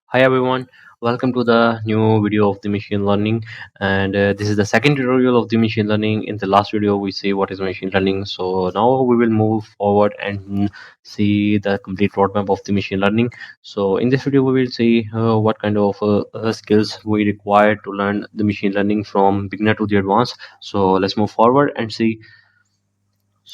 Hi everyone, welcome to the new video of the machine learning, and this is the second tutorial of the machine learning. In the last video we see what is machine learning, so now we will move forward and see the complete roadmap of the machine learning. So in this video we will see what kind of skills we require to learn the machine learning from beginner to the advanced. So let's move forward and see.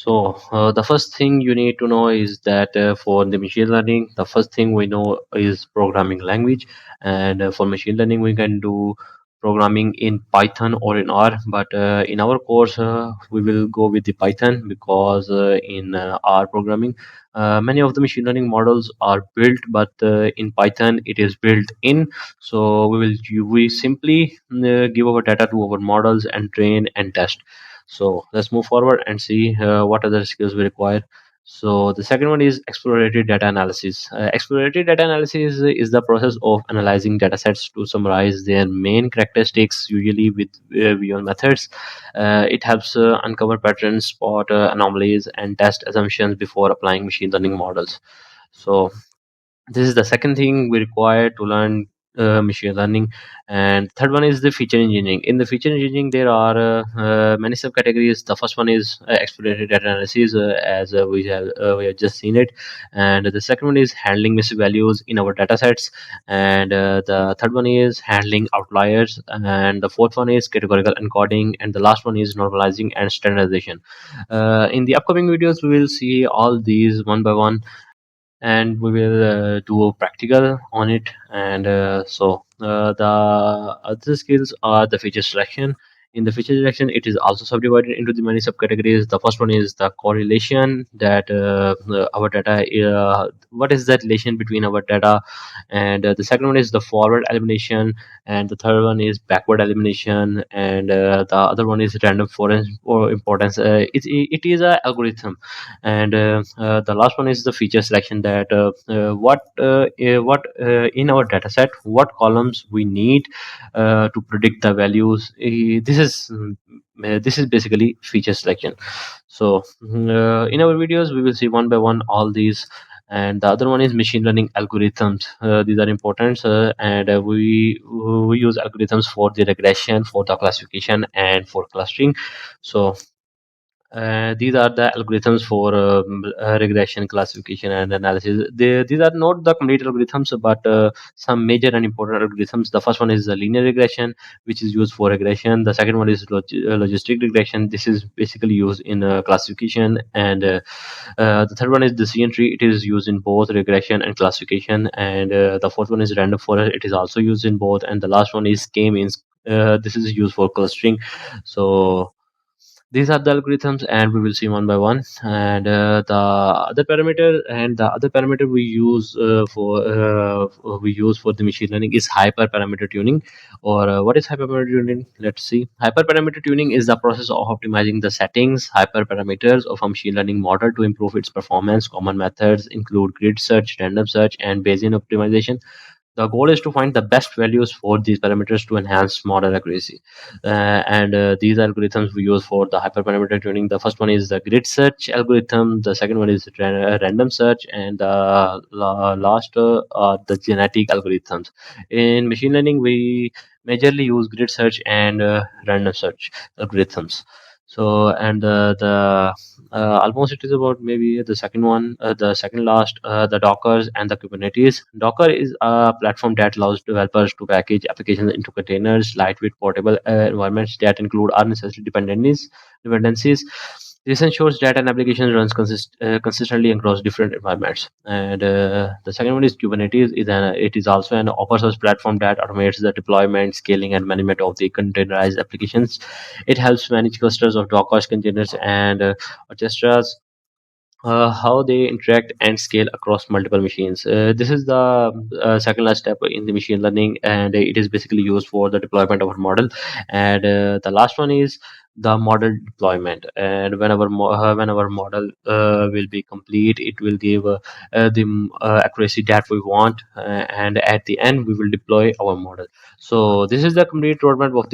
The first thing you need to know is that for the machine learning, the first thing we know is programming language. And for machine learning, we can do programming in Python or in R. But in our course, we will go with the Python because in R programming, many of the machine learning models are built, but in Python it is built in. So we simply give our data to our models and train and test. So let's move forward and see what other skills we require. So the second one is exploratory data analysis. Exploratory data analysis is the process of analyzing data sets to summarize their main characteristics, usually with visual methods. It helps uncover patterns, spot anomalies, and test assumptions before applying machine learning models. So this is the second thing we require to learn machine learning. And third one is the feature engineering. In the feature engineering there are many subcategories. The first one is exploratory data analysis, as we have just seen it. And the second one is handling missing values in our data sets. And the third one is handling outliers. And the fourth one is categorical encoding. And the last one is normalizing and standardization. In the upcoming videos we will see all these one by one, and we will do a practical on it. And the other skills are the feature selection. In the feature selection, it is also subdivided into the many subcategories. The first one is the correlation, that our data, what is that relation between our data. And the second one is the forward elimination, and the third one is backward elimination, and the other one is random forest or importance. It is a algorithm. And the last one is the feature selection, that what in our data set, what columns we need to predict the values. This is basically feature selection. So in our videos we will see one by one all these. And the other one is machine learning algorithms. These are important, and we use algorithms for the regression, for the classification, and for clustering. So these are the algorithms for regression, classification, and analysis. These are not the complete algorithms, but some major and important algorithms. The first one is the linear regression, which is used for regression. The second one is logistic regression. This is basically used in classification. And the third one is decision tree. It is used in both regression and classification. And the fourth one is random forest. It is also used in both. And the last one is k-means. This is used for clustering. So these are the algorithms, and we will see one by one. And the other parameter we use for the machine learning is hyperparameter tuning. Or what is hyperparameter tuning? Let's see. Hyperparameter tuning is the process of optimizing the settings, hyperparameters of a machine learning model to improve its performance. Common methods include grid search, random search, and Bayesian optimization. The goal is to find the best values for these parameters to enhance model accuracy. And these algorithms we use for the hyperparameter tuning. The first one is the grid search algorithm. The second one is random search, and the last are the genetic algorithms. In machine learning, we majorly use grid search and random search algorithms. So, and almost it is about maybe the second one, the second last, the Dockers and the Kubernetes. Docker is a platform that allows developers to package applications into containers, lightweight, portable environments that include unnecessary dependencies. This ensures that an application runs consistently across different environments. And the second one is Kubernetes. It is also an open source platform that automates the deployment, scaling, and management of the containerized applications. It helps manage clusters of Docker containers and orchestras, how they interact and scale across multiple machines. This is the second last step in the machine learning, and it is basically used for the deployment of a model. And the last one is the model deployment. And when our model will be complete, it will give the accuracy that we want, and at the end we will deploy our model. So this is the complete roadmap of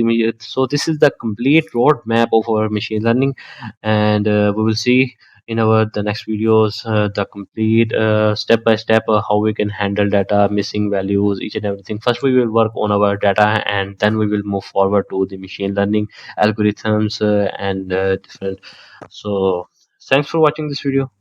this is the complete roadmap of our machine learning. And we will see in our the next videos the complete step by step how we can handle data missing values, each and everything. First we will work on our data, and then we will move forward to the machine learning algorithms and different. So thanks for watching this video.